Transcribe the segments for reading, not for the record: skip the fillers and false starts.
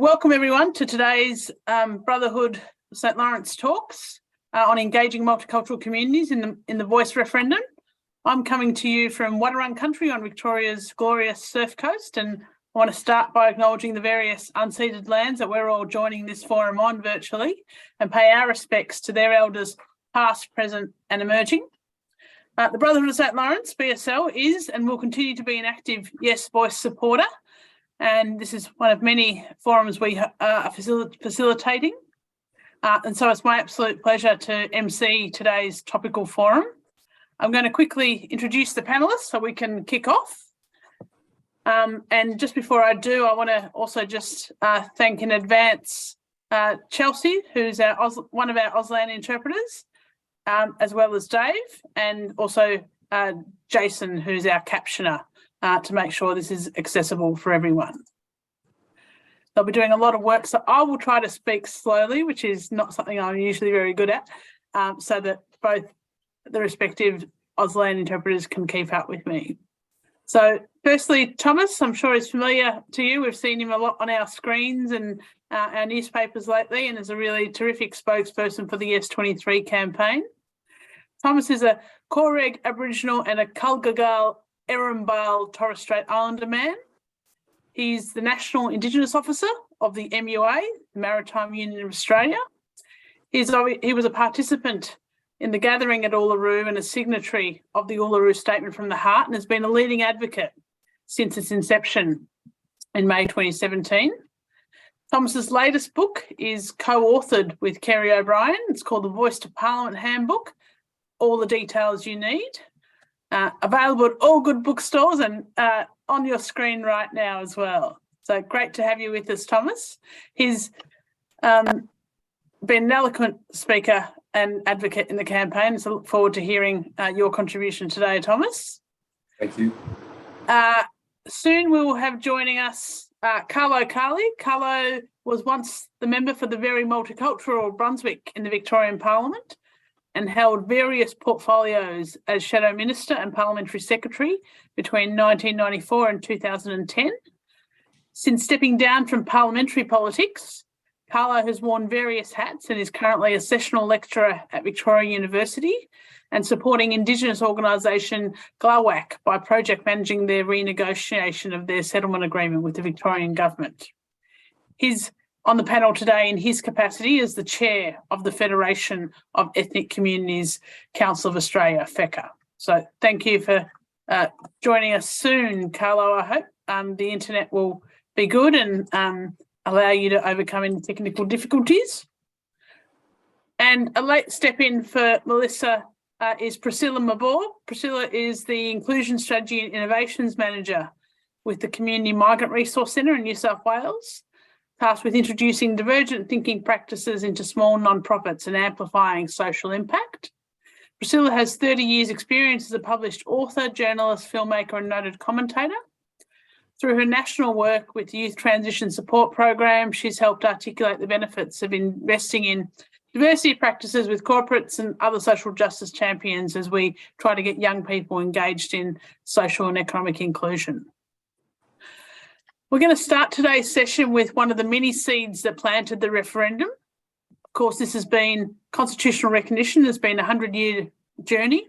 welcome everyone to today's Brotherhood St Laurence Talks on engaging multicultural communities in the Voice referendum. I'm coming to you from Wadawurrung country on Victoria's glorious surf coast, and I want to start by acknowledging the various unceded lands that we're all joining this forum on virtually and pay our respects to their elders past, present and emerging. The Brotherhood of St Laurence, BSL, is and will continue to be an active Yes Voice supporter. And this is one of many forums we are facilitating. And so it's my absolute pleasure to MC today's topical forum. I'm going to quickly introduce the panellists so we can kick off. And just before I do, I want to also just thank in advance Chelsea, who's one of our Auslan interpreters, as well as Dave, and also Jason, who's our captioner, to make sure this is accessible for everyone. They'll be doing a lot of work, so I will try to speak slowly, which is not something I'm usually very good at, so that both the respective Auslan interpreters can keep up with me. So firstly, Thomas, I'm sure is familiar to you. We've seen him a lot on our screens and our newspapers lately, and is a really terrific spokesperson for the Yes23 campaign. Thomas is a Koreg Aboriginal and a Kulgagal Erembale Torres Strait Islander man. He's the National Indigenous Officer of the MUA, the Maritime Union of Australia. He was a participant in the gathering at Uluru and a signatory of the Uluru Statement from the Heart, and has been a leading advocate since its inception in May 2017. Thomas's latest book is co-authored with Kerry O'Brien. It's called The Voice to Parliament Handbook, All the Details You Need. Available at all good bookstores and on your screen right now as well. So great to have you with us, Thomas. He's been an eloquent speaker and advocate in the campaign, so look forward to hearing your contribution today, Thomas. Thank you. Soon we will have joining us Carlo Carli. Carlo was once the member for the very multicultural Brunswick in the Victorian Parliament, and held various portfolios as Shadow Minister and Parliamentary Secretary between 1994 and 2010. Since stepping down from parliamentary politics, Carlo has worn various hats and is currently a sessional lecturer at Victoria University and supporting Indigenous organisation GLAWAC by project managing their renegotiation of their settlement agreement with the Victorian Government. He's on the panel today in his capacity as the chair of the Federation of Ethnic Communities Council of Australia, FECA. So thank you for joining us soon, Carlo. I hope the internet will be good and allow you to overcome any technical difficulties. And a late step in for Melissa is Priscilla Mabor. Priscilla is the Inclusion Strategy and Innovations Manager with the Community Migrant Resource Centre in New South Wales, tasked with introducing divergent thinking practices into small non-profits and amplifying social impact. Priscilla has 30 years' experience as a published author, journalist, filmmaker and noted commentator. Through her national work with the Youth Transition Support Program, she's helped articulate the benefits of investing in diversity practices with corporates and other social justice champions as we try to get young people engaged in social and economic inclusion. We're going to start today's session with one of the many seeds that planted the referendum. Of course, this has been constitutional recognition, has been a 100-year journey.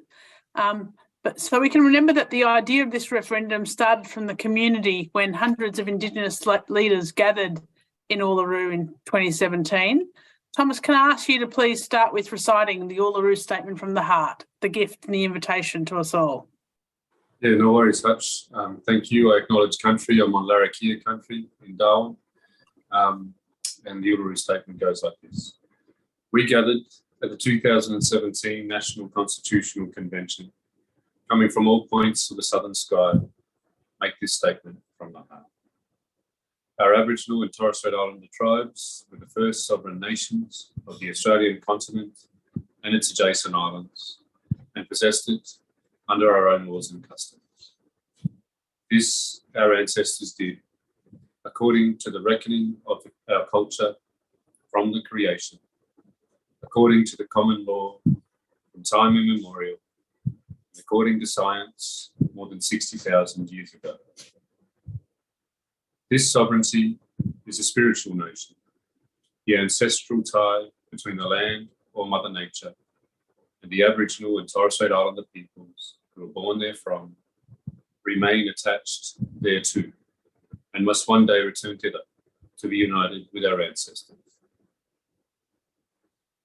But so we can remember that the idea of this referendum started from the community when hundreds of Indigenous leaders gathered in Uluru in 2017. Thomas, can I ask you to please start with reciting the Uluru Statement from the Heart, the gift and the invitation to us all? Yeah, no worries, Hutch. Thank you. I acknowledge country. I'm on Larrakia country in Darwin. And the Uluru Statement goes like this. We gathered at the 2017 National Constitutional Convention, coming from all points of the southern sky, make this statement from the heart. Our Aboriginal and Torres Strait Islander tribes were the first sovereign nations of the Australian continent and its adjacent islands, and possessed it under our own laws and customs. This our ancestors did, according to the reckoning of our culture from the creation, according to the common law from time immemorial, and according to science more than 60,000 years ago. This sovereignty is a spiritual notion. The ancestral tie between the land or Mother Nature and the Aboriginal and Torres Strait Islander peoples who are born therefrom remain attached thereto and must one day return thither to be united with our ancestors.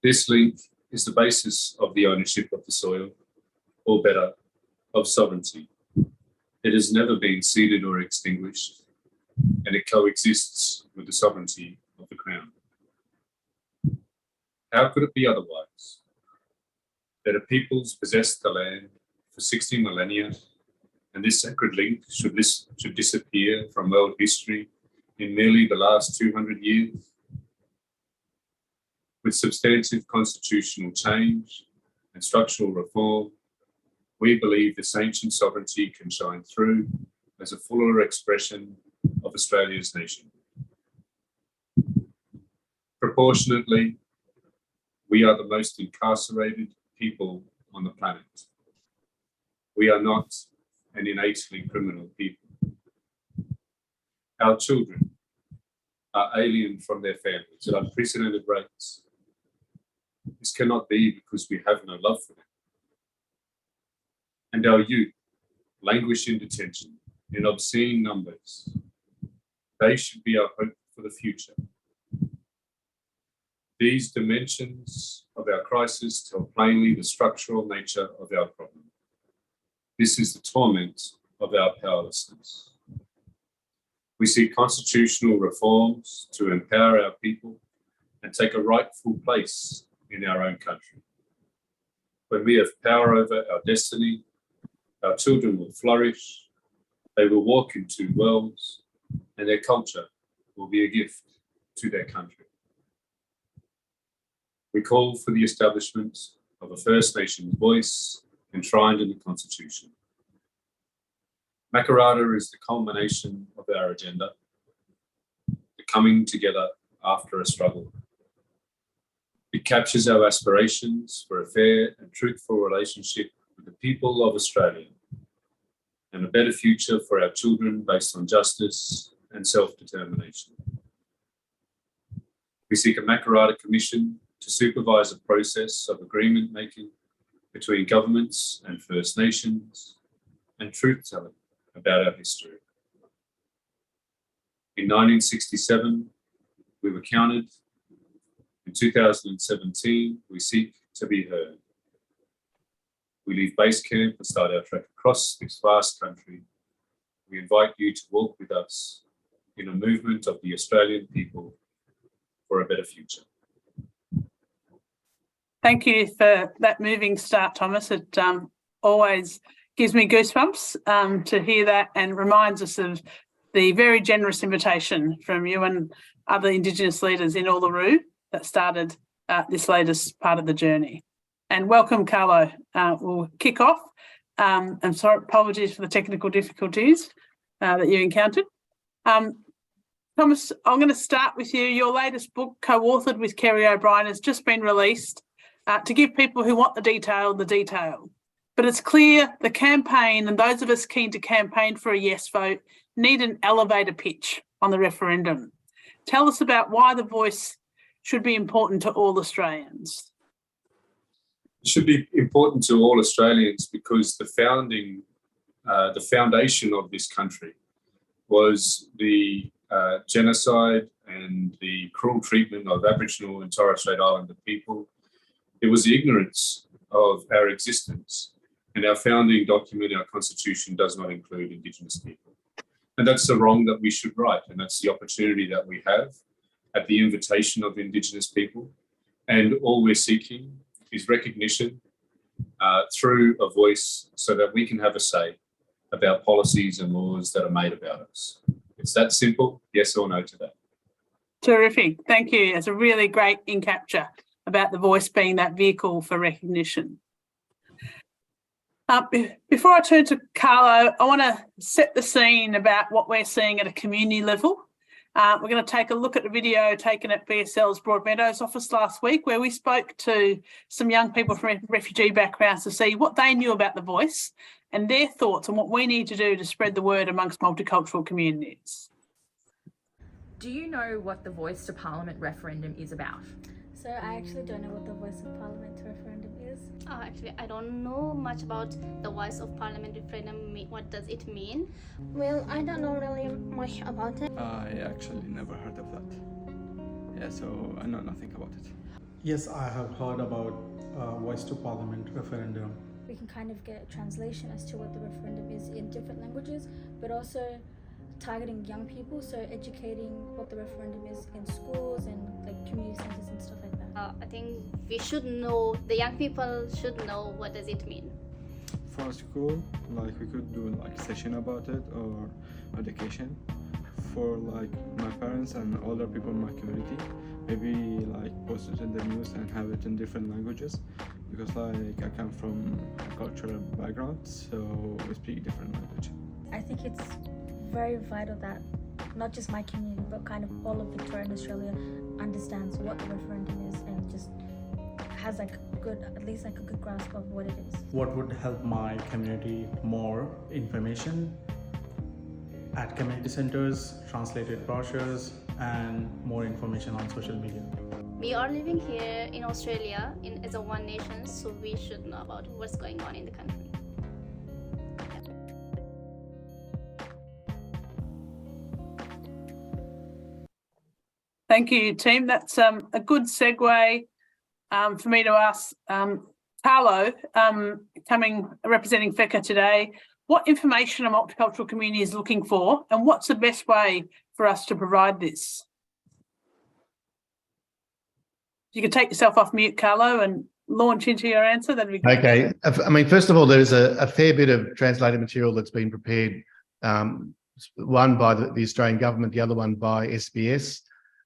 This link is the basis of the ownership of the soil, or better, of sovereignty. It has never been ceded or extinguished, and it coexists with the sovereignty of the Crown. How could it be otherwise? That a peoples possessed the land for 60 millennia, and this sacred link should disappear from world history in merely the last 200 years? With substantive constitutional change and structural reform, we believe this ancient sovereignty can shine through as a fuller expression of Australia's nation. Proportionately, we are the most incarcerated people on the planet. We are not an innately criminal people. Our children are alien from their families at unprecedented rates. This cannot be because we have no love for them. And our youth languish in detention in obscene numbers. They should be our hope for the future. These dimensions of our crisis tell plainly the structural nature of our problem. This is the torment of our powerlessness. We see constitutional reforms to empower our people and take a rightful place in our own country. When we have power over our destiny, our children will flourish, they will walk in two worlds, and their culture will be a gift to their country. We call for the establishment of a First Nations voice enshrined in the Constitution. Makarrata is the culmination of our agenda, the coming together after a struggle. It captures our aspirations for a fair and truthful relationship with the people of Australia and a better future for our children based on justice and self-determination. We seek a Makarrata Commission to supervise a process of agreement making between governments and First Nations and truth-telling about our history. In 1967, we were counted. In 2017, we seek to be heard. We leave base camp and start our trek across this vast country. We invite you to walk with us in a movement of the Australian people for a better future. Thank you for that moving start, Thomas. It always gives me goosebumps to hear that and reminds us of the very generous invitation from you and other Indigenous leaders in Uluru that started this latest part of the journey. And welcome, Carlo. We'll kick off. I'm sorry, apologies for the technical difficulties that you encountered. Thomas, I'm going to start with you. Your latest book, co-authored with Kerry O'Brien, has just been released to give people who want the detail. But it's clear the campaign and those of us keen to campaign for a yes vote need an elevator pitch on the referendum. Tell us about why the voice should be important to all Australians. It should be important to all Australians because the foundation of this country was the genocide and the cruel treatment of Aboriginal and Torres Strait Islander people. It was the ignorance of our existence, and our founding document, our constitution, does not include Indigenous people. And that's the wrong that we should right, and that's the opportunity that we have at the invitation of Indigenous people. And all we're seeking is recognition through a voice so that we can have a say about policies and laws that are made about us. It's that simple, yes or no to that. Terrific. Thank you. It's a really great in-capture about the voice being that vehicle for recognition. Before I turn to Carlo, I want to set the scene about what we're seeing at a community level. We're going to take a look at the video taken at BSL's Broadmeadows office last week, where we spoke to some young people from refugee backgrounds to see what they knew about the voice and their thoughts on what we need to do to spread the word amongst multicultural communities. Do you know what the Voice to Parliament referendum is about? So I actually don't know what the Voice of Parliament referendum is. Actually, I don't know much about the Voice of Parliament referendum. What does it mean? Well, I don't know really much about it. I actually never heard of that. Yeah, so I know nothing about it. Yes, I have heard about Voice to Parliament referendum. We can kind of get a translation as to what the referendum is in different languages, but also targeting young people, so educating what the referendum is in schools and like community centres and stuff like that. I think we should know, the young people should know what does it mean. For school, like we could do like session about it or education. For like my parents and older people in my community, maybe like post it in the news and have it in different languages, because like I come from a cultural background, so we speak different language. I think it's very vital that not just my community but kind of all of Victoria and Australia understands what the referendum is and just has like at least a good grasp of what it is. What would help my community? More information at community centres, translated brochures, and more information on social media. We are living here in Australia as a one nation, so we should know about what's going on in the country. Thank you, team. That's a good segue for me to ask Carlo, representing FECA today, what information a multicultural community is looking for and what's the best way for us to provide this? You can take yourself off mute, Carlo, and launch into your answer. That'd be great. Okay. I mean, first of all, there's a fair bit of translated material that's been prepared, one by the Australian government, the other one by SBS,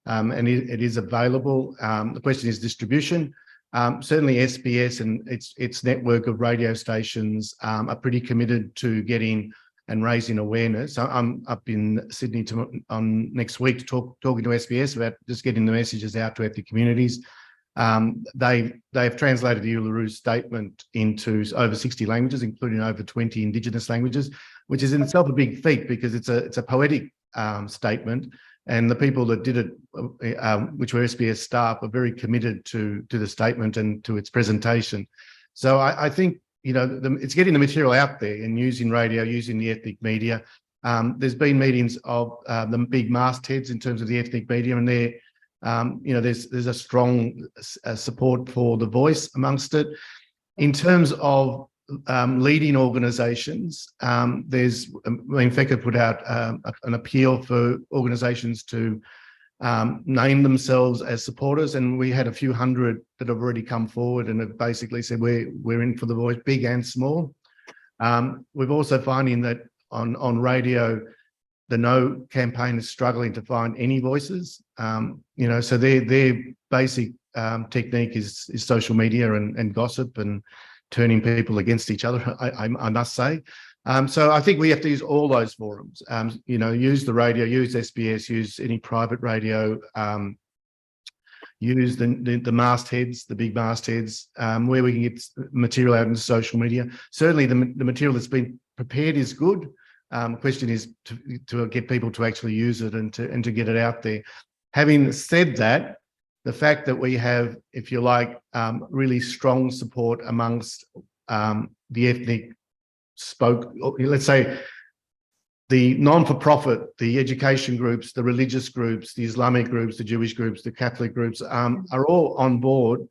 and it is available. The question is distribution. Certainly SBS and its network of radio stations are pretty committed to getting and raising awareness. I'm up in Sydney on next week talking to SBS about just getting the messages out to ethnic communities. They've translated the Uluru Statement into over 60 languages, including over 20 Indigenous languages, which is in itself a big feat because it's a poetic statement. And the people that did it, which were SBS staff, are very committed to the statement and to its presentation. So I think, it's getting the material out there and using radio, using the ethnic media. There's been meetings of the big mastheads in terms of the ethnic media, and there's a strong support for the voice amongst it. In terms of leading organisations, FECA put out an appeal for organisations to name themselves as supporters, and we had a few hundred that have already come forward and have basically said we're in for the voice, big and small. We're also finding that on radio, the No campaign is struggling to find any voices. So their basic technique is social media and gossip and turning people against each other, I must say. So I think we have to use all those forums, use the radio, use SBS, use any private radio, use the mastheads, the big mastheads, where we can get material out into social media. Certainly the material that's been prepared is good. The question is to get people to actually use it and to get it out there. Having said that, the fact that we have, if you like, really strong support amongst the ethnic let's say the non-for-profit, the education groups, the religious groups, the Islamic groups, the Jewish groups, the Catholic groups are all on board.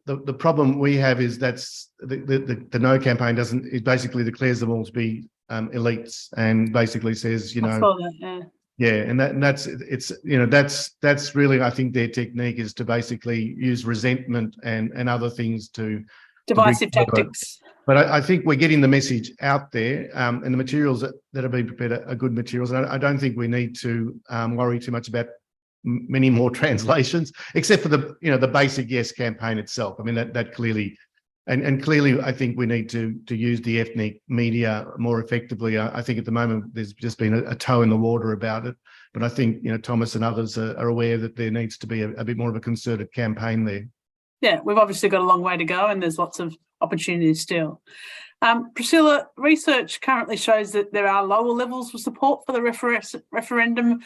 The problem we have is that's the No campaign it basically declares them all to be elites and basically says, I saw that, yeah, and that's really, I think, their technique is to basically use resentment and other things to divisive tactics. But I think we're getting the message out there, and the materials that have been prepared are good materials. And I don't think we need to worry too much about many more translations, except for the basic Yes campaign itself. I mean, that clearly, and clearly, I think we need to use the ethnic media more effectively. I think at the moment there's just been a toe in the water about it. But I think Thomas and others are aware that there needs to be a bit more of a concerted campaign there. Yeah, we've obviously got a long way to go and there's lots of opportunities still. Priscilla, research currently shows that there are lower levels of support for the referendum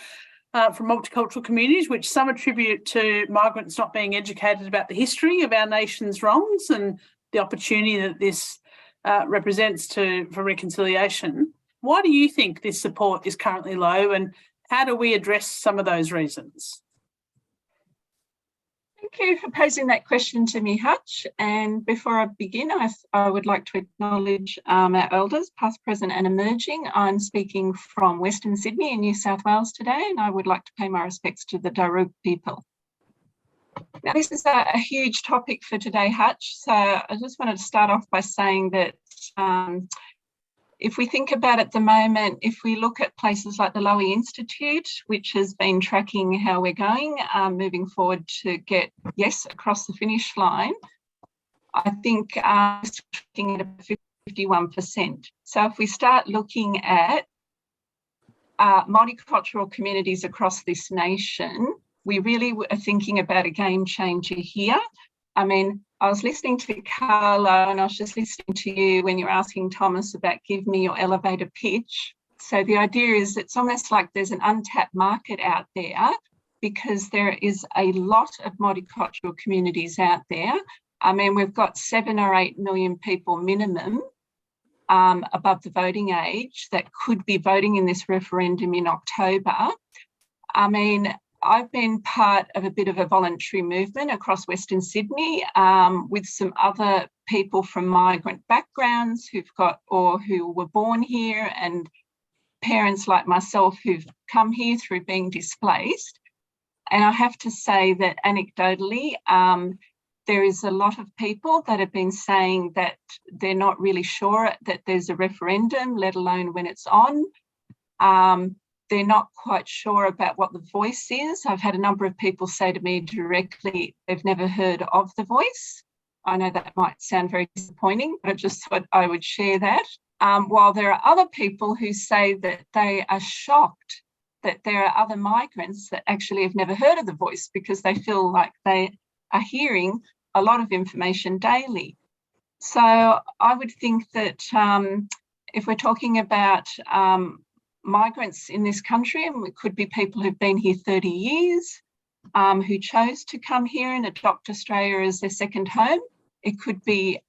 from multicultural communities, which some attribute to migrants not being educated about the history of our nation's wrongs and the opportunity that this represents for reconciliation. Why do you think this support is currently low, and how do we address some of those reasons? Thank you for posing that question to me, Hutch. And before I begin, I would like to acknowledge our elders, past, present and emerging. I'm speaking from Western Sydney in New South Wales today, and I would like to pay my respects to the Darug people. Now, this is a huge topic for today, Hutch. So I just wanted to start off by saying that if we think about at the moment, if we look at places like the Lowy Institute, which has been tracking how we're going, moving forward to get yes across the finish line, I think it's tracking at 51%. So if we start looking at multicultural communities across this nation, we really are thinking about a game changer here. I mean, I was listening to Carlo and I was just listening to you when you're asking Thomas about give me your elevator pitch. So the idea is it's almost like there's an untapped market out there because there is a lot of multicultural communities out there. I mean, we've got 7 or 8 million people minimum above the voting age that could be voting in this referendum in October. I mean, I've been part of a bit of a voluntary movement across Western Sydney with some other people from migrant backgrounds who've got or who were born here, and parents like myself who've come here through being displaced. And I have to say that anecdotally, there is a lot of people that have been saying that they're not really sure that there's a referendum, let alone when it's on. They're not quite sure about what the voice is. I've had a number of people say to me directly they've never heard of the voice. I know that might sound very disappointing, but I just thought I would share that. While there are other people who say that they are shocked that there are other migrants that actually have never heard of the voice because they feel like they are hearing a lot of information daily. So I would think that if we're talking about migrants in this country, and it could be people who've been here 30 years, who chose to come here and adopt Australia as their second home. It could be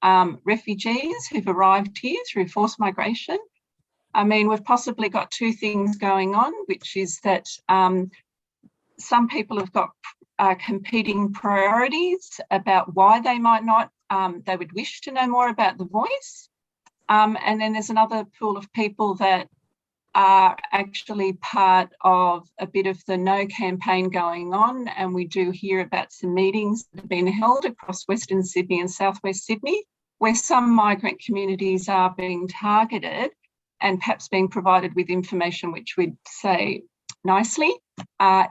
refugees who've arrived here through forced migration. I mean, we've possibly got two things going on, which is that some people have got competing priorities about why they might not, they would wish to know more about the voice. And then there's another pool of people that are actually part of a bit of the No campaign going on, and we do hear about some meetings that have been held across Western Sydney and Southwest Sydney, where some migrant communities are being targeted and perhaps being provided with information which we'd say nicely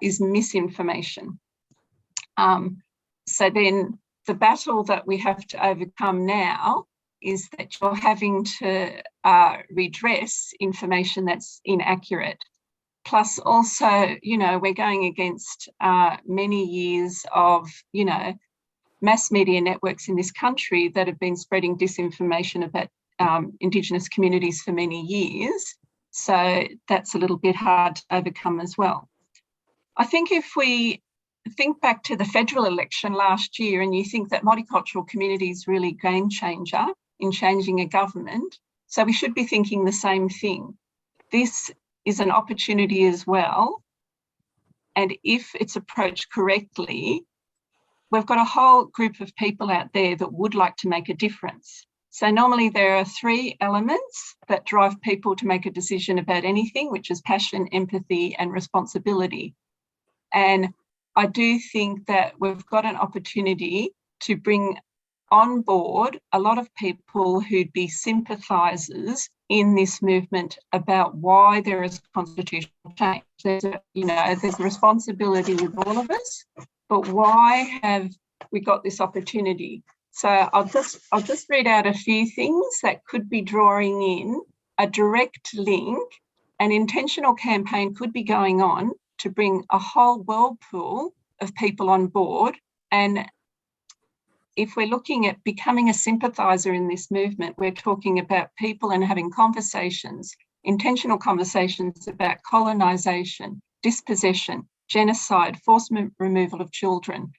is misinformation. So then the battle that we have to overcome now is that you're having to redress information that's inaccurate. Plus also, you know, we're going against many years of, you know, mass media networks in this country that have been spreading disinformation about Indigenous communities for many years. So that's a little bit hard to overcome as well. I think if we think back to the federal election last year and you think that multicultural communities really game changer in changing a government, so we should be thinking the same thing. This is an opportunity as well, and if it's approached correctly, we've got a whole group of people out there that would like to make a difference. So normally there are 3 elements that drive people to make a decision about anything, which is passion, empathy, and responsibility. And I do think that we've got an opportunity to bring on board a lot of people who'd be sympathisers in this movement about why there is constitutional change. There's a responsibility with all of us, but why have we got this opportunity? So I'll just read out a few things that could be drawing in a direct link. An intentional campaign could be going on to bring a whole whirlpool of people on board. And if we're looking at becoming a sympathiser in this movement, we're talking about people and having conversations, intentional conversations about colonisation, dispossession, genocide, forced removal of children,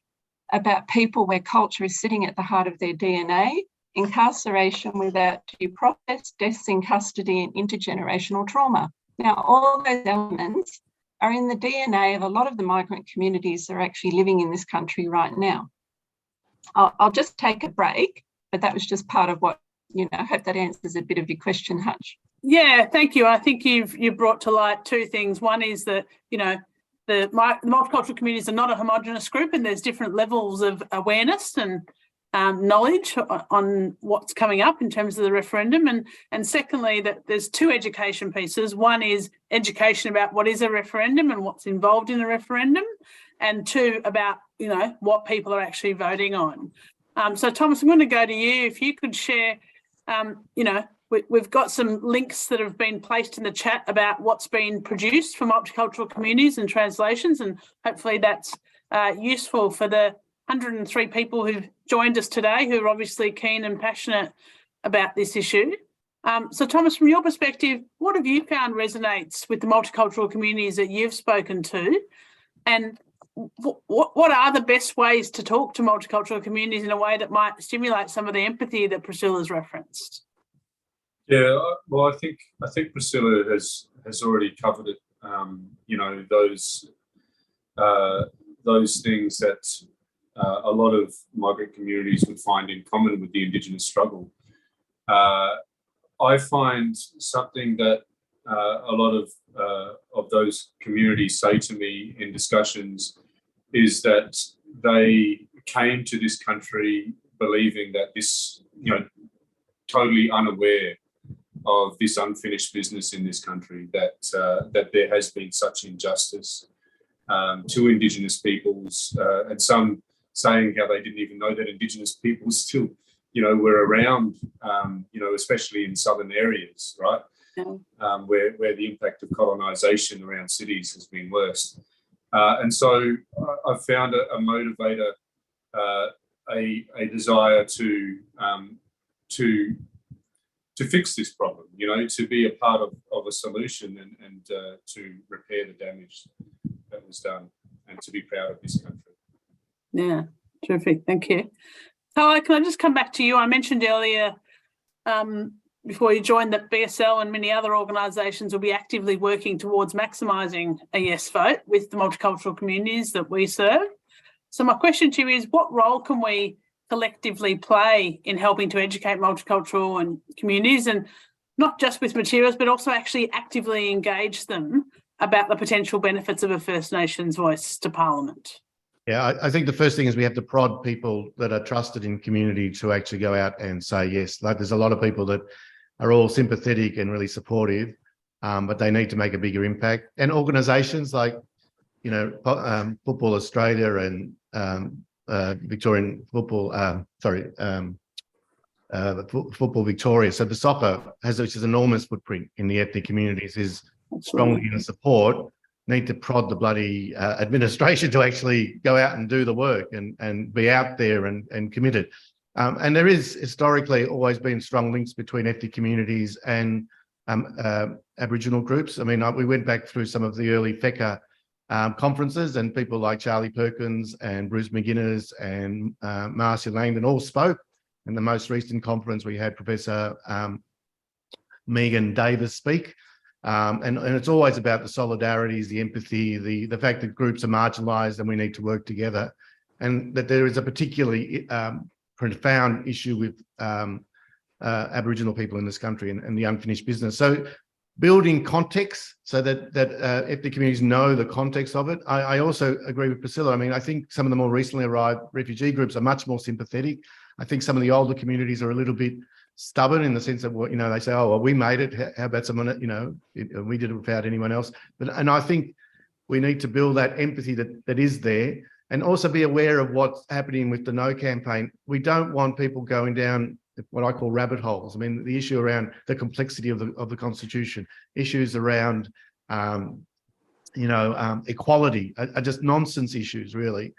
about people where culture is sitting at the heart of their DNA, incarceration without due process, deaths in custody, and intergenerational trauma. Now, all those elements are in the DNA of a lot of the migrant communities that are actually living in this country right now. I'll just take a break, but that was just part of what, I hope that answers a bit of your question, Hutch. Yeah, thank you. I think you've brought to light two things. One is that, the multicultural communities are not a homogenous group, and there's different levels of awareness and knowledge on what's coming up in terms of the referendum. And secondly, that there's two education pieces. One is education about what is a referendum and what's involved in a referendum, and two, about, what people are actually voting on. So Thomas, I'm going to go to you. If you could share, we've got some links that have been placed in the chat about what's been produced for multicultural communities and translations, and hopefully that's useful for the 103 people who've joined us today, who are obviously keen and passionate about this issue. So Thomas, from your perspective, what have you found resonates with the multicultural communities that you've spoken to? And what are the best ways to talk to multicultural communities in a way that might stimulate some of the empathy that Priscilla's referenced? Yeah, well, I think Priscilla has already covered it. Those things that a lot of migrant communities would find in common with the Indigenous struggle. I find something that a lot of those communities say to me in discussions is that they came to this country believing that this, totally unaware of this unfinished business in this country, that there has been such injustice to Indigenous peoples, and some saying how they didn't even know that Indigenous peoples still, were around, especially in southern areas, right? Yeah. Where the impact of colonisation around cities has been worse. And so I've found a motivator, a desire to fix this problem, to be a part of a solution and to repair the damage that was done, and to be proud of this country. Yeah, terrific. Thank you. Carla, can I just come back to you? I mentioned earlier before you joined that BSL and many other organisations will be actively working towards maximising a yes vote with the multicultural communities that we serve. So my question to you is, what role can we collectively play in helping to educate multicultural and communities, and not just with materials, but also actually actively engage them about the potential benefits of a First Nations voice to Parliament? Yeah, I think the first thing is we have to prod people that are trusted in community to actually go out and say yes. Like, there's a lot of people that are all sympathetic and really supportive, but they need to make a bigger impact. And organisations like, Football Australia and Victorian Football, Football Victoria. So the soccer which is enormous footprint in the ethnic communities, is strongly in support. Need to prod the bloody administration to actually go out and do the work and be out there and committed. And there is historically always been strong links between ethnic communities and Aboriginal groups. I mean, we went back through some of the early FECA conferences, and people like Charlie Perkins and Bruce McGuinness and Marcia Langdon all spoke. In the most recent conference, we had Professor Megan Davis speak. And it's always about the solidarities, the empathy, the fact that groups are marginalised and we need to work together, and that there is a particularly profound issue with Aboriginal people in this country and the unfinished business. So building context so that ethnic communities know the context of it. I also agree with Priscilla. I mean, I think some of the more recently arrived refugee groups are much more sympathetic. I think some of the older communities are a little bit stubborn in the sense that, they say, oh, well, we made it. How about someone, we did it without anyone else. And I think we need to build that empathy that is there, and also be aware of what's happening with the No campaign. We don't want people going down what I call rabbit holes. I mean, the issue around the complexity of the Constitution, issues around, equality are just nonsense issues, really.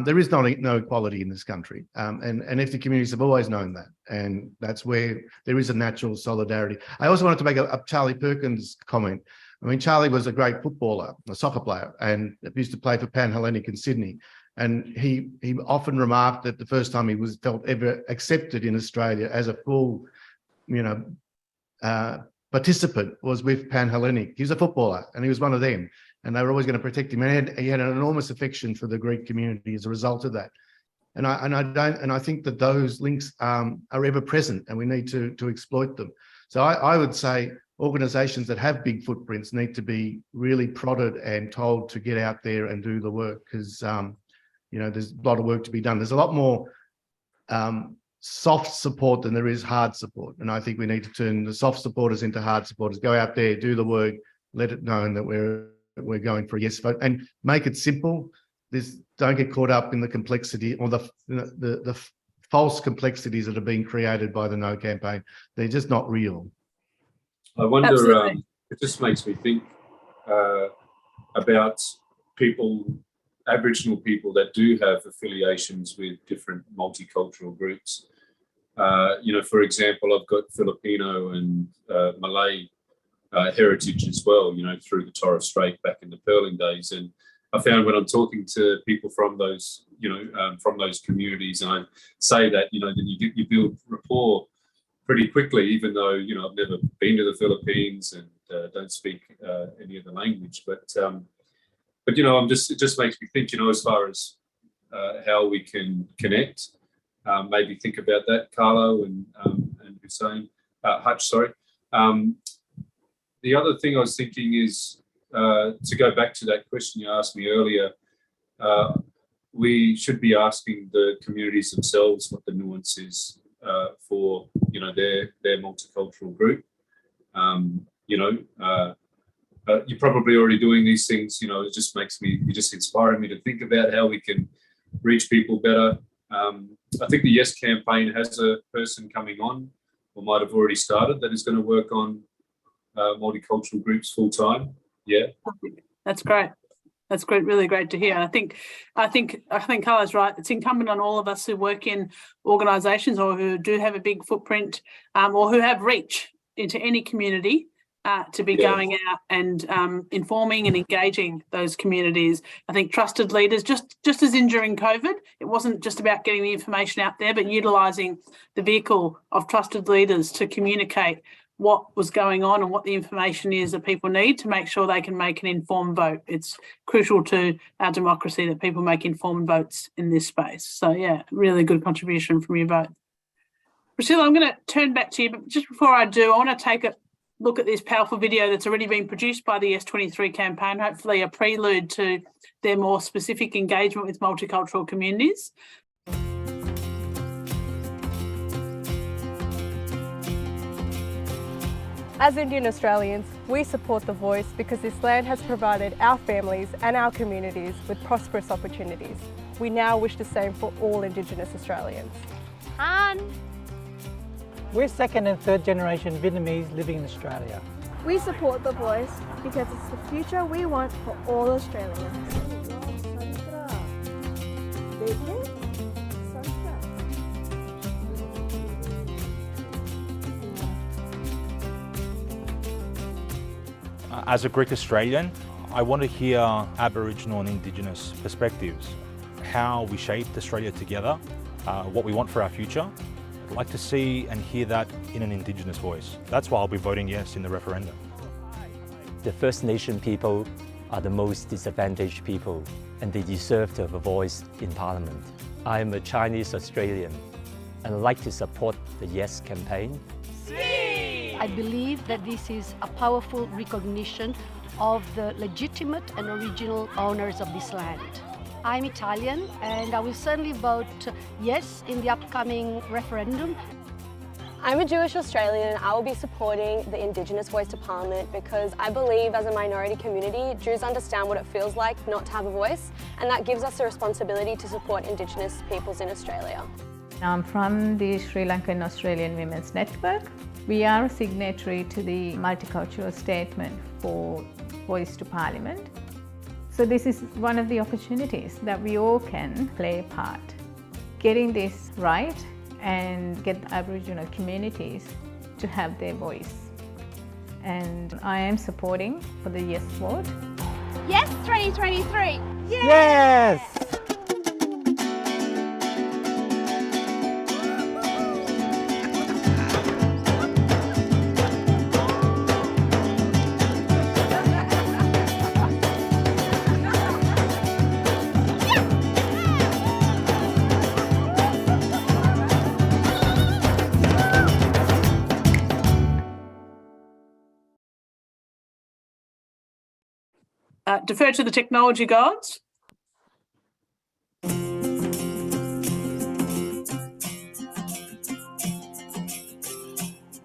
There is no equality in this country, and ethnic communities have always known that, and that's where there is a natural solidarity. I also wanted to make a Charlie Perkins comment. I mean, Charlie was a great footballer, a soccer player, and used to play for Pan Hellenic in Sydney. And he often remarked that the first time he was felt ever accepted in Australia as a full, participant was with Pan Hellenic. He was a footballer, and he was one of them, and they were always going to protect him. And he had an enormous affection for the Greek community as a result of that. And I think that those links are ever present, and we need to exploit them. So I would say organisations that have big footprints need to be really prodded and told to get out there and do the work, because there's a lot of work to be done. There's a lot more soft support than there is hard support, and I think we need to turn the soft supporters into hard supporters. Go out there, do the work, let it known that we're going for a yes vote, and make it simple. Don't get caught up in the complexity or the false complexities that are being created by the No campaign. They're just not real. I wonder, it just makes me think about Aboriginal people that do have affiliations with different multicultural groups. For example, I've got Filipino and Malay heritage as well, through the Torres Strait back in the Pearling days. And I found when I'm talking to people from those, from those communities, and I say that, then you build rapport pretty quickly, even though, I've never been to the Philippines and don't speak any of the language. But it just makes me think, as far as how we can connect, maybe think about that, Carlo and Hussein, Hutch, sorry. The other thing I was thinking is, to go back to that question you asked me earlier, we should be asking the communities themselves what the nuance is for their multicultural group. You're probably already doing these things. It just you're just inspiring me to think about how we can reach people better. I think the Yes campaign has a person coming on, or might have already started, that is going to work on multicultural groups full time. Yeah, that's great. That's great, really great to hear. And I think Carla's right. It's incumbent on all of us who work in organisations or who do have a big footprint, or who have reach into any community, to be going out and informing and engaging those communities. I think trusted leaders, just as in during COVID, it wasn't just about getting the information out there, but utilising the vehicle of trusted leaders to communicate what was going on and what the information is that people need to make sure they can make an informed vote. It's crucial to our democracy that people make informed votes in this space. So, yeah, really good contribution from you both. Priscilla, I'm going to turn back to you, but just before I do, I want to take a look at this powerful video that's already been produced by the S23 campaign, hopefully a prelude to their more specific engagement with multicultural communities. As Indian Australians, we support The Voice because this land has provided our families and our communities with prosperous opportunities. We now wish the same for all Indigenous Australians. Han! We're second and third generation Vietnamese living in Australia. We support The Voice because it's the future we want for all Australians. As a Greek Australian, I want to hear Aboriginal and Indigenous perspectives, how we shaped Australia together, what we want for our future. I'd like to see and hear that in an Indigenous voice. That's why I'll be voting yes in the referendum. The First Nation people are the most disadvantaged people, and they deserve to have a voice in Parliament. I am a Chinese Australian, and I'd like to support the Yes campaign. I believe that this is a powerful recognition of the legitimate and original owners of this land. I'm Italian and I will certainly vote yes in the upcoming referendum. I'm a Jewish Australian and I will be supporting the Indigenous voice to Parliament because I believe as a minority community, Jews understand what it feels like not to have a voice, and that gives us a responsibility to support Indigenous peoples in Australia. I'm from the Sri Lankan Australian Women's Network. We are a signatory to the Multicultural Statement for Voice to Parliament. So this is one of the opportunities that we all can play a part. Getting this right and get the Aboriginal communities to have their voice. and I am supporting for the yes vote. Yes 2023! Yes! Defer to the technology gods.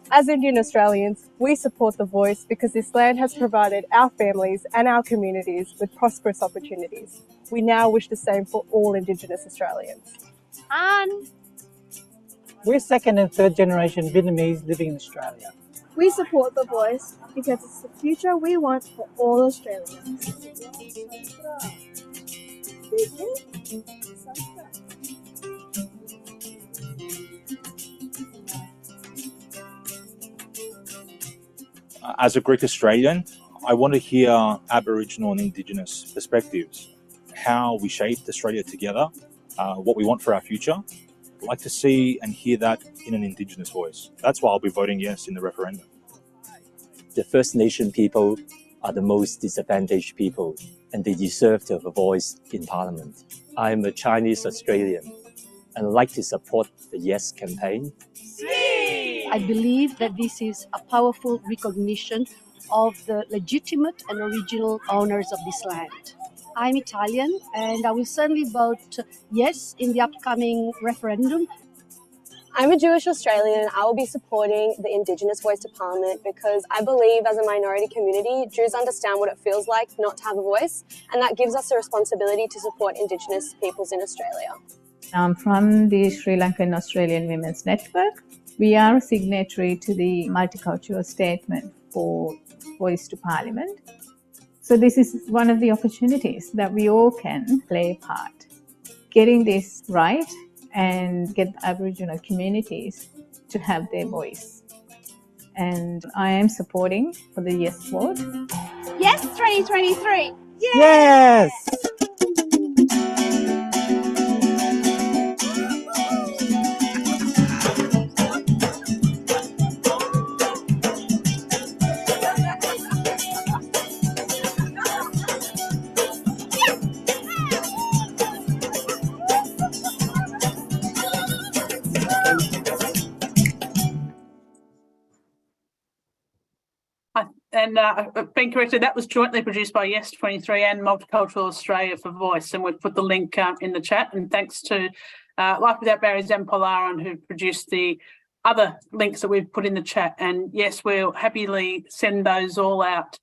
As Indian Australians, we support The Voice because this land has provided our families and our communities with prosperous opportunities. We now wish the same for all Indigenous Australians. And We're second and third generation Vietnamese living in Australia. We support The Voice because it's the future we want for all Australians. As a Greek Australian, I want to hear Aboriginal and Indigenous perspectives, how we shaped Australia together, what we want for our future. I'd like to see and hear that in an Indigenous voice. That's why I'll be voting yes in the referendum. The First Nation people are the most disadvantaged people, and they deserve to have a voice in Parliament. I'm a Chinese Australian, and I'd like to support the Yes campaign. I believe that this is a powerful recognition of the legitimate and original owners of this land. I'm Italian, and I will certainly vote yes in the upcoming referendum. I'm a Jewish Australian and I will be supporting the Indigenous voice to Parliament because I believe as a minority community, Jews understand what it feels like not to have a voice, and that gives us a responsibility to support Indigenous peoples in Australia. I'm from the Sri Lankan Australian Women's Network. We are a signatory to the Multicultural Statement for Voice to Parliament. So this is one of the opportunities that we all can play a part. Getting this right and get Aboriginal communities to have their voice. And I am supporting for the yes vote. Yes 2023! Yes! And being corrected, that was jointly produced by Yes 23 and Multicultural Australia for Voice, and we've put the link in the chat. And thanks to Life Without Barriers and Polaran, who produced the other links that we've put in the chat. And yes, we'll happily send those all out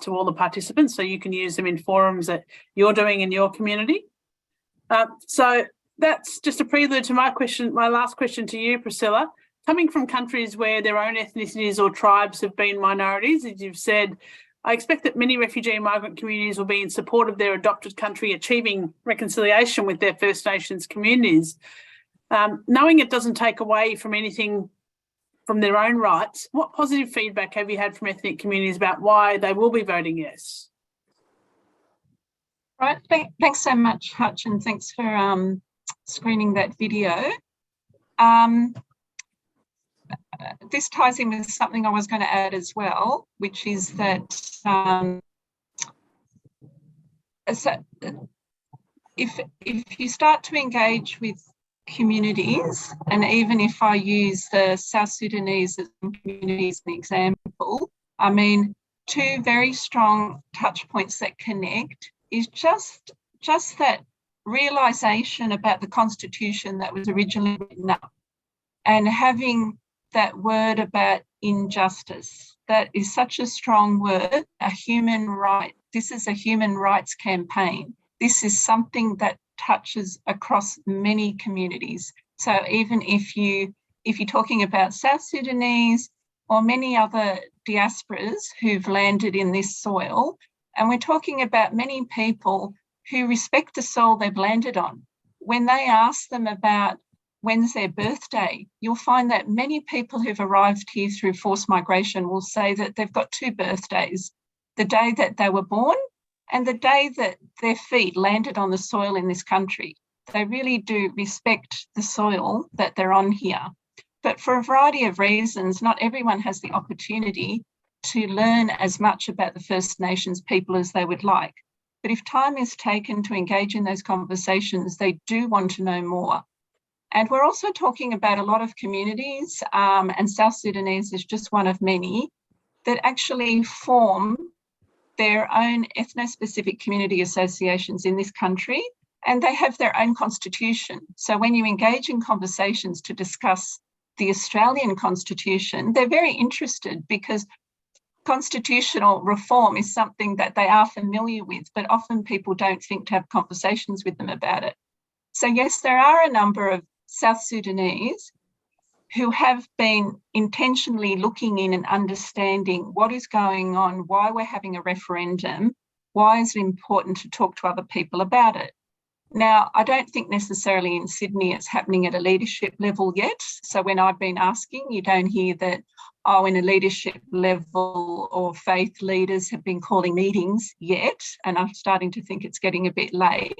to all the participants, so you can use them in forums that you're doing in your community. So that's just a prelude to my last question to you, Priscilla. Coming from countries where their own ethnicities or tribes have been minorities, as you've said, I expect that many refugee and migrant communities will be in support of their adopted country achieving reconciliation with their First Nations communities. Knowing it doesn't take away from anything from their own rights, what positive feedback have you had from ethnic communities about why they will be voting yes? Right, thanks so much, Hutch, and thanks for screening that video. This ties in with something I was going to add as well, which is that if you start to engage with communities, and even if I use the South Sudanese community as an example, I mean, two very strong touch points that connect is just that realisation about the constitution that was originally written up, and having that word about injustice. That is such a strong word, a human right. This is a human rights campaign. This is something that touches across many communities. So even if you're talking about South Sudanese or many other diasporas who've landed in this soil, and we're talking about many people who respect the soil they've landed on. When they ask them about when's their birthday, you'll find that many people who've arrived here through forced migration will say that they've got two birthdays, the day that they were born and the day that their feet landed on the soil in this country. They really do respect the soil that they're on here. But for a variety of reasons, not everyone has the opportunity to learn as much about the First Nations people as they would like. But if time is taken to engage in those conversations, they do want to know more. And we're also talking about a lot of communities, and South Sudanese is just one of many, that actually form their own ethno-specific community associations in this country, and they have their own constitution. So when you engage in conversations to discuss the Australian Constitution, they're very interested because constitutional reform is something that they are familiar with, but often people don't think to have conversations with them about it. So yes, there are a number of South Sudanese who have been intentionally looking in and understanding what is going on, why we're having a referendum, why is it important to talk to other people about it. Now, I don't think necessarily in Sydney it's happening at a leadership level yet. So when I've been asking, you don't hear that, oh, in a leadership level or faith leaders have been calling meetings yet. And I'm starting to think it's getting a bit late.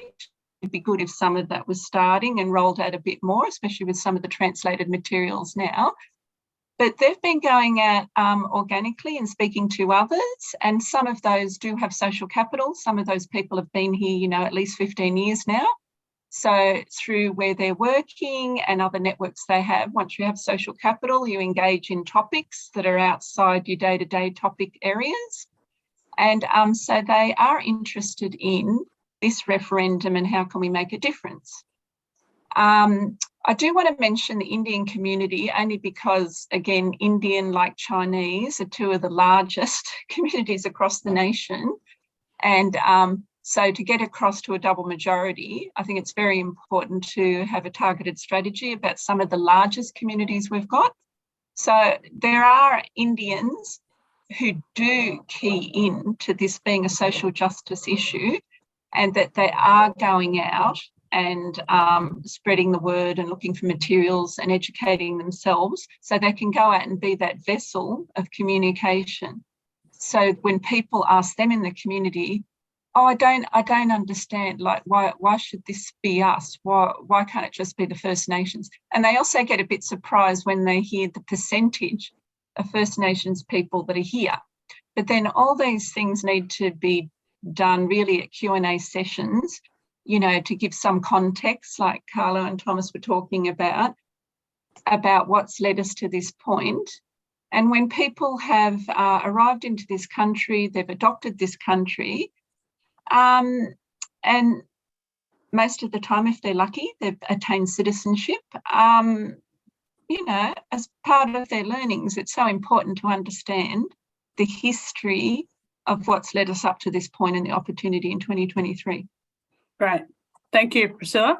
It'd be good if some of that was starting and rolled out a bit more, especially with some of the translated materials now. But they've been going out organically and speaking to others, and some of those do have social capital. Some of those people have been here, at least 15 years now. So through where they're working and other networks they have, once you have social capital, you engage in topics that are outside your day-to-day topic areas. And so they are interested in this referendum and how can we make a difference. I do want to mention the Indian community only because, again, Indian, like Chinese, are two of the largest communities across the nation. And so to get across to a double majority, I think it's very important to have a targeted strategy about some of the largest communities we've got. So there are Indians who do key in to this being a social justice issue, and that they are going out and spreading the word and looking for materials and educating themselves so they can go out and be that vessel of communication. So when people ask them in the community, oh, I don't understand, like, why should this be us? Why can't it just be the First Nations? And they also get a bit surprised when they hear the percentage of First Nations people that are here. But then all these things need to be done really at Q&A sessions, to give some context, like Carlo and Thomas were talking about what's led us to this point. And when people have arrived into this country, they've adopted this country, and most of the time, if they're lucky, they've attained citizenship. As part of their learnings, it's so important to understand the history of what's led us up to this point and the opportunity in 2023. Great. Thank you, Priscilla.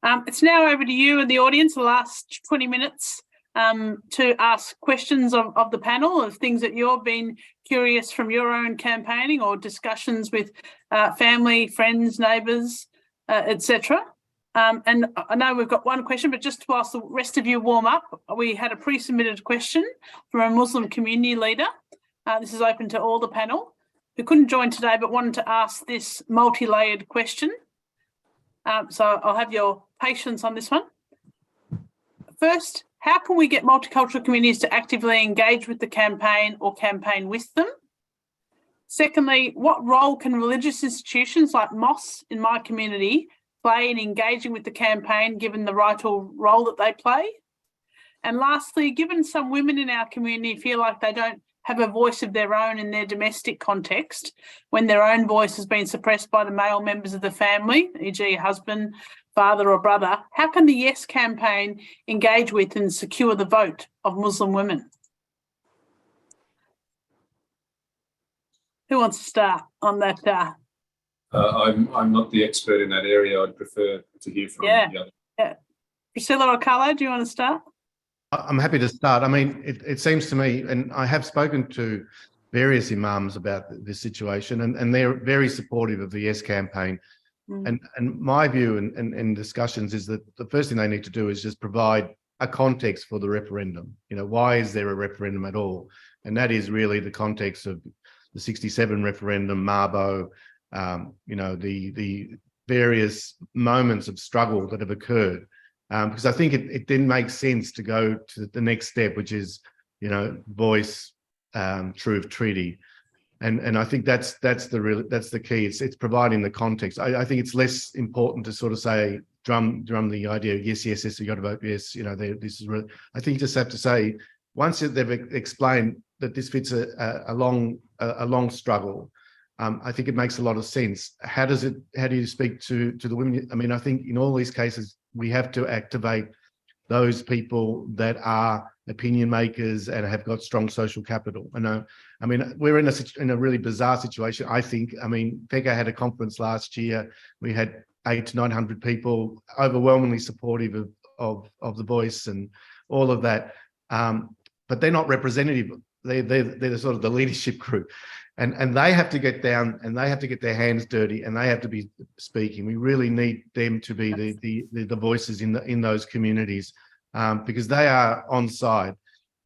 It's now over to you and the audience, the last 20 minutes, to ask questions of the panel of things that you've been curious from your own campaigning or discussions with family, friends, neighbours, etc. And I know we've got one question, but just whilst the rest of you warm up, we had a pre-submitted question from a Muslim community leader. This is open to all the panel who couldn't join today but wanted to ask this multi-layered question. So I'll have your patience on this one. First, how can we get multicultural communities to actively engage with the campaign or campaign with them? Secondly, what role can religious institutions like mosques in my community play in engaging with the campaign, given the vital role that they play? And lastly, given some women in our community feel like they don't have a voice of their own in their domestic context, when their own voice has been suppressed by the male members of the family, e.g. husband, father or brother, how can the Yes campaign engage with and secure the vote of Muslim women? Who wants to start on that? I'm not the expert in that area. I'd prefer to hear from the other. Yeah. Priscilla or Carlo, do you want to start? I'm happy to start. I mean, it seems to me, and I have spoken to various imams about this situation, and they're very supportive of the Yes campaign. And my view in discussions is that the first thing they need to do is just provide a context for the referendum. Why is there a referendum at all? And that is really the context of the 67 referendum, Mabo, the various moments of struggle that have occurred. Because I think it then makes sense to go to the next step, which is, voice, truth, treaty. And I think that's the key. It's providing the context. I think it's less important to sort of say drum the idea of yes, you got to vote yes. This is really. I think you just have to say once they've explained that this fits a long struggle. I think it makes a lot of sense. How do you speak to the women? I mean, I think in all these cases we have to activate those people that are opinion makers and have got strong social capital. I mean, we're in a really bizarre situation, I think. I mean, PECA had a conference last year. We had 800 to 900 people overwhelmingly supportive of the voice and all of that. But they're not representative. They're sort of the leadership group. And they have to get down and they have to get their hands dirty and they have to be speaking. We really need them to be the voices in those communities because they are on side.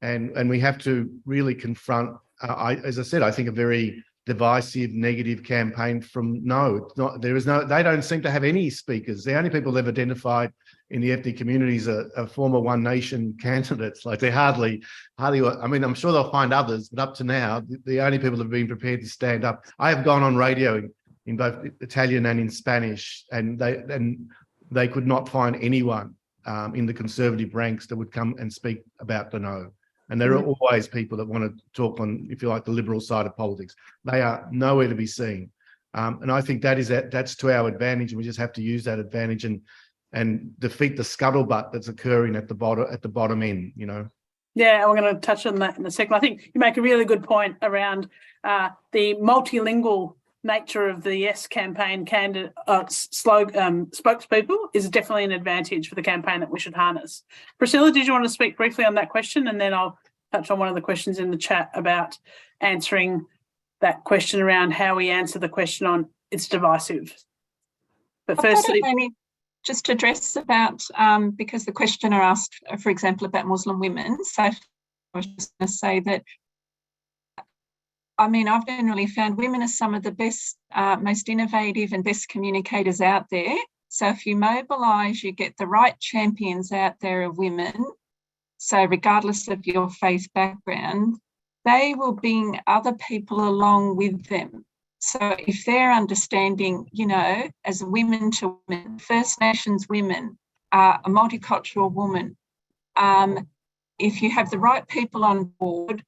And we have to really confront, as I said, I think a very divisive, negative campaign from they don't seem to have any speakers. The only people they've identified in the ethnic communities are former One Nation candidates. Like they're hardly, I mean, I'm sure they'll find others, but up to now, the only people that have been prepared to stand up. I have gone on radio in both Italian and in Spanish, and they could not find anyone in the conservative ranks that would come and speak about the no. And there are always people that want to talk on, if you like, the liberal side of politics. They are nowhere to be seen. And I think that's to our advantage, and we just have to use that advantage and defeat the scuttlebutt that's occurring at the bottom end, Yeah, we're going to touch on that in a second. I think you make a really good point around the multilingual nature of the Yes campaign spokespeople is definitely an advantage for the campaign that we should harness. Priscilla, did you want to speak briefly on that question? And then I'll touch on one of the questions in the chat about answering that question around how we answer the question on it's divisive. But firstly, just to address about, because the questioner asked, for example, about Muslim women. So I was just going to say that, I mean, I've generally found women are some of the best, most innovative and best communicators out there. So if you mobilise, you get the right champions out there of women. So regardless of your faith background, they will bring other people along with them. So if they're understanding, as women to women, First Nations women, a multicultural woman, if you have the right people on board,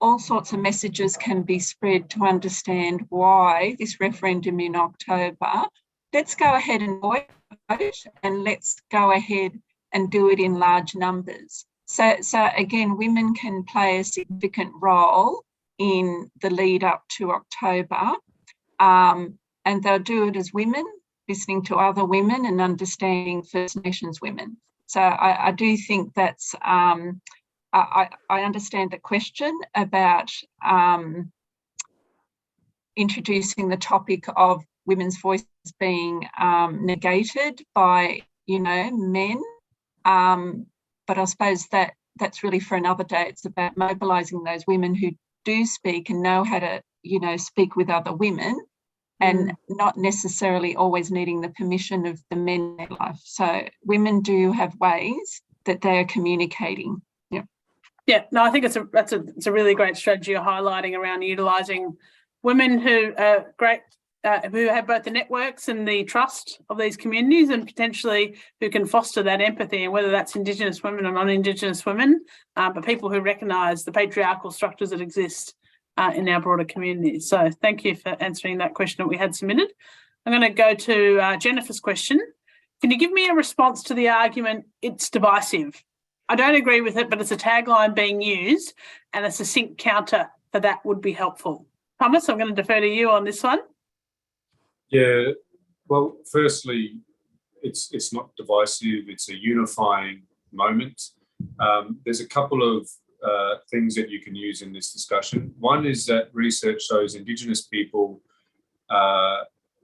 all sorts of messages can be spread to understand why this referendum in October. Let's go ahead and vote, and let's go ahead and do it in large numbers. So again, women can play a significant role in the lead up to October. And they'll do it as women, listening to other women and understanding First Nations women. So I do think that's, I understand the question about introducing the topic of women's voices being negated by, men. But I suppose that's really for another day. It's about mobilising those women who do speak and know how to, speak with other women and not necessarily always needing the permission of the men in their life. So women do have ways that they are communicating. Yeah, no, I think it's a really great strategy you're highlighting around utilising women who are great, who have both the networks and the trust of these communities and potentially who can foster that empathy, and whether that's Indigenous women or non-Indigenous women, but people who recognise the patriarchal structures that exist in our broader communities. So thank you for answering that question that we had submitted. I'm going to go to Jennifer's question. Can you give me a response to the argument it's divisive? I don't agree with it, but it's a tagline being used, and a succinct counter for that would be helpful. Thomas, I'm going to defer to you on this one. Yeah, well, firstly, it's not divisive, it's a unifying moment. There's a couple of things that you can use in this discussion. One is that research shows Indigenous people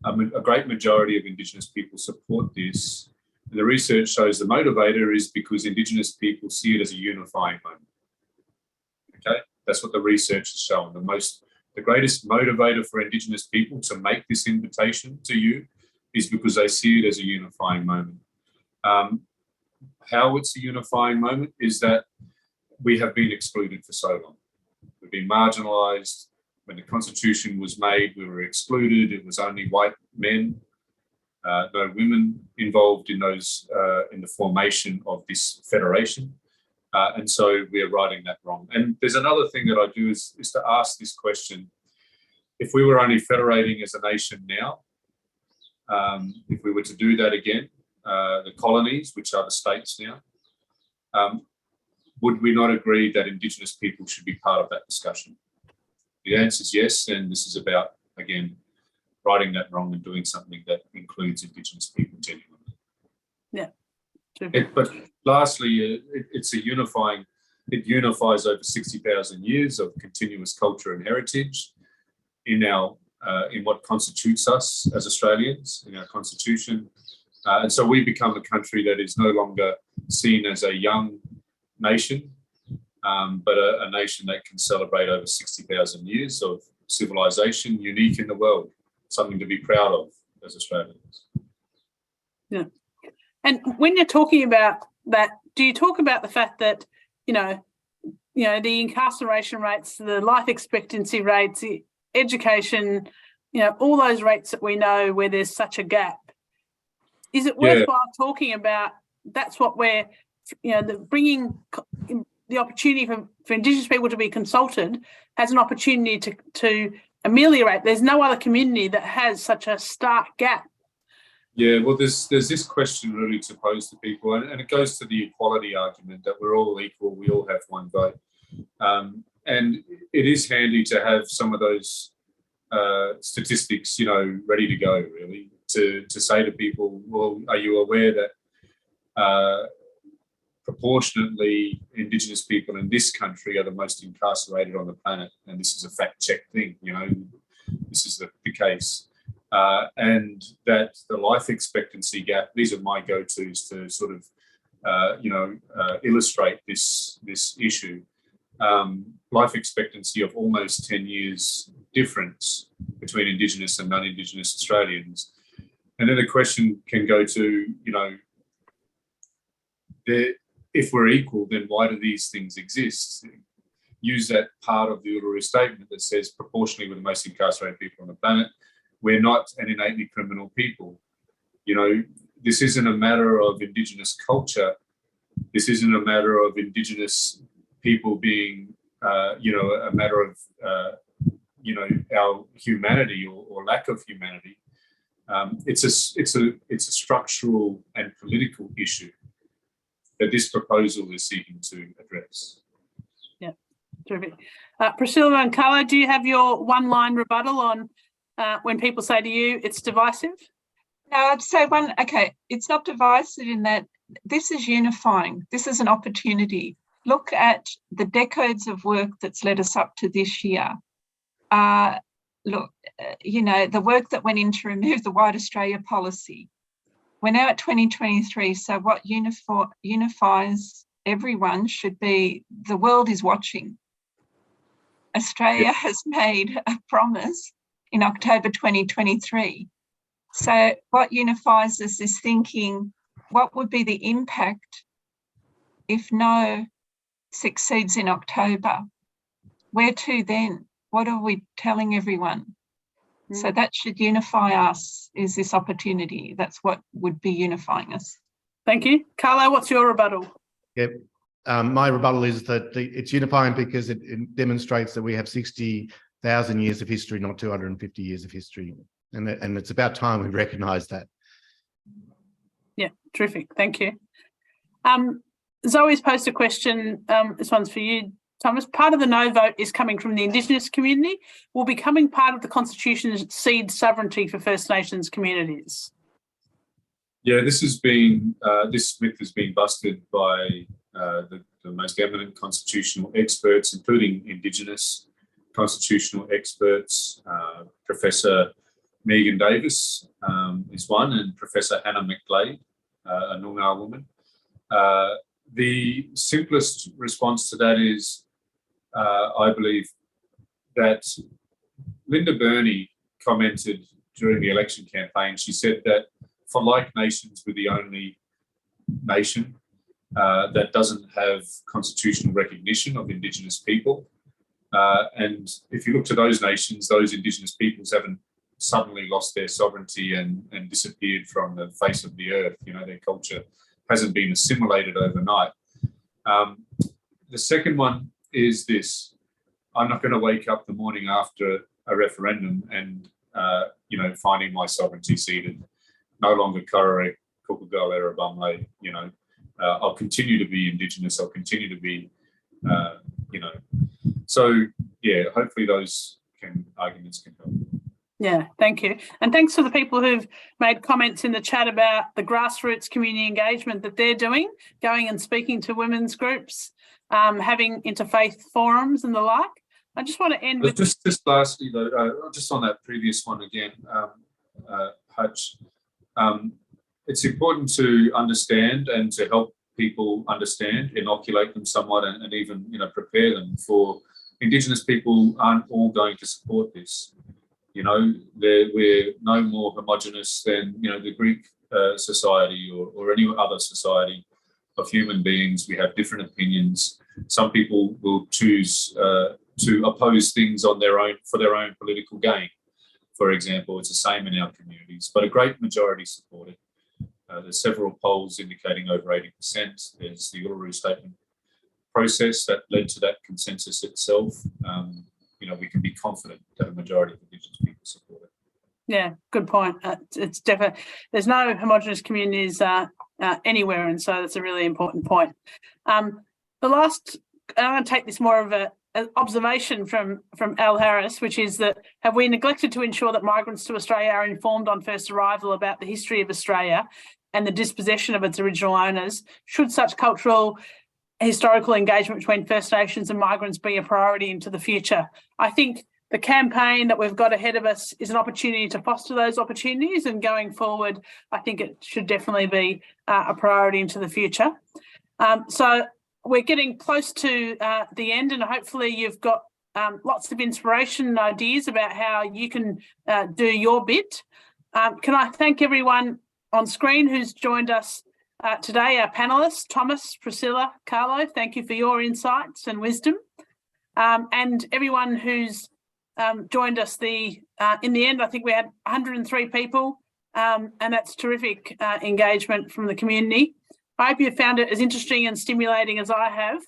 a great majority of Indigenous people support this. And the research shows the motivator is because Indigenous people see it as a unifying moment. Okay, that's what the research has shown. The greatest motivator for Indigenous people to make this invitation to you is because they see it as a unifying moment. How it's a unifying moment is that we have been excluded for so long. We've been marginalised. When the Constitution was made, we were excluded. It was only white men, no women involved in the formation of this federation. And so we are righting that wrong. And there's another thing that I do is to ask this question. If we were only federating as a nation now, if we were to do that again, the colonies, which are the states now, would we not agree that Indigenous people should be part of that discussion? The answer is yes, and this is about, again, righting that wrong and doing something that includes Indigenous people genuinely. Yeah. But lastly, it's a unifying, it unifies over 60,000 years of continuous culture and heritage in what constitutes us as Australians, in our constitution. And so we become a country that is no longer seen as a young nation, but a nation that can celebrate over 60,000 years of civilization, unique in the world, something to be proud of as Australians. Yeah. And when you're talking about that, do you talk about the fact that, the incarceration rates, the life expectancy rates, the education, all those rates that we know where there's such a gap? Is it worthwhile talking about that's what we're, bringing the opportunity for Indigenous people to be consulted as an opportunity to ameliorate? There's no other community that has such a stark gap. Yeah, well, there's this question really to pose to people, and it goes to the equality argument that we're all equal, we all have one vote. And it is handy to have some of those statistics, ready to go, really, to say to people, well, are you aware that proportionately Indigenous people in this country are the most incarcerated on the planet? And this is a fact-check thing, this is the case. And that the life expectancy gap, these are my go-tos to sort of, illustrate this issue. Life expectancy of almost 10 years difference between Indigenous and non-Indigenous Australians. And then the question can go to, if we're equal, then why do these things exist? Use that part of the Uluru Statement that says proportionally we're the most incarcerated people on the planet. We're not an innately criminal people. This isn't a matter of Indigenous culture. This isn't a matter of Indigenous people being, a matter of, our humanity or lack of humanity. It's a structural and political issue that this proposal is seeking to address. Yeah, terrific. Priscilla and Carla, do you have your one-line rebuttal on when people say to you it's divisive? No, I'd say it's not divisive in that this is unifying. This is an opportunity. Look at the decades of work that's led us up to this year. The work that went in to remove the White Australia policy. We're now at 2023, so what unifies everyone should be the world is watching. Australia has made a promise in October 2023. So what unifies us is thinking, what would be the impact if no succeeds in October? Where to then? What are we telling everyone? So that should unify us, is this opportunity. That's what would be unifying us. Thank you. Carlo, what's your rebuttal? Yep. My rebuttal is that it's unifying because it demonstrates that we have 60,000 years of history, not 250 years of history. And it's about time we recognise that. Yeah, terrific. Thank you. Zoe's posed a question. This one's for you, Thomas. Part of the no vote is coming from the Indigenous community. Will becoming part of the Constitution cede sovereignty for First Nations communities? Yeah, this myth has been busted by the most eminent constitutional experts, including Indigenous constitutional experts. Professor Megan Davis is one, and Professor Hannah McGlade, a Noongar woman. The simplest response to that is, I believe, that Linda Burney commented during the election campaign. She said that for like nations, we're the only nation that doesn't have constitutional recognition of Indigenous people. And if you look to those nations, those Indigenous peoples haven't suddenly lost their sovereignty and disappeared from the face of the earth. You know, their culture hasn't been assimilated overnight. The second one is this: I'm not going to wake up the morning after a referendum and finding my sovereignty ceded, no longer Karare, Kukugalera, Bamlay. I'll continue to be Indigenous. I'll continue to be, So yeah, hopefully those arguments can help. Yeah, thank you. And thanks to the people who've made comments in the chat about the grassroots community engagement that they're doing, going and speaking to women's groups, having interfaith forums and the like. I just want to end with... Just lastly, though, just on that previous one again, Hutch, it's important to understand and to help people understand, inoculate them somewhat, and even prepare them for Indigenous people aren't all going to support this. We're no more homogenous than the Greek society or any other society of human beings. We have different opinions. Some people will choose to oppose things on for their own political gain. For example, it's the same in our communities, but a great majority support it. There's several polls indicating over 80%. There's the Uluru Statement process that led to that consensus itself. We can be confident that a majority of Indigenous people support it. Yeah, good point. It's definitely, there's no homogenous communities anywhere, and so that's a really important point. I'm going to take this more of an observation from Al Harris, which is that have we neglected to ensure that migrants to Australia are informed on first arrival about the history of Australia and the dispossession of its original owners? Should such cultural historical engagement between First Nations and migrants be a priority into the future? I think the campaign that we've got ahead of us is an opportunity to foster those opportunities, and going forward, I think it should definitely be a priority into the future. So we're getting close to the end, and hopefully you've got lots of inspiration and ideas about how you can do your bit. Can I thank everyone on screen who's joined us today, our panellists, Thomas, Priscilla, Carlo, thank you for your insights and wisdom. And everyone who's joined us in the end, I think we had 103 people, and that's terrific engagement from the community. I hope you found it as interesting and stimulating as I have.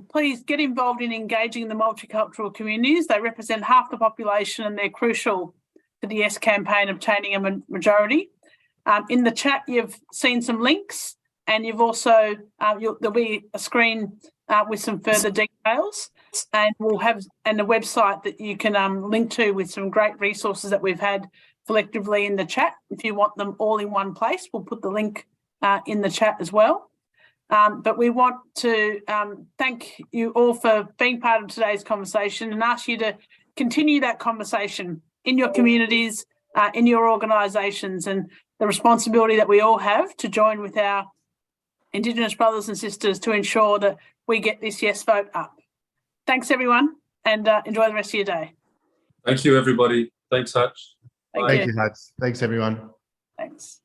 Please get involved in engaging the multicultural communities. They represent half the population and they're crucial to the Yes campaign obtaining a majority. In the chat, you've seen some links, and you've also, there'll be a screen with some further details, and we'll have a website that you can link to with some great resources that we've had collectively in the chat. If you want them all in one place, we'll put the link in the chat as well. But we want to thank you all for being part of today's conversation and ask you to continue that conversation in your communities, in your organisations, and the responsibility that we all have to join with our Indigenous brothers and sisters to ensure that we get this yes vote up. Thanks, everyone, and enjoy the rest of your day. Thank you, everybody. Thanks, Hutch. Thank you, Hutch. Thanks, everyone. Thanks.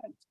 Thanks.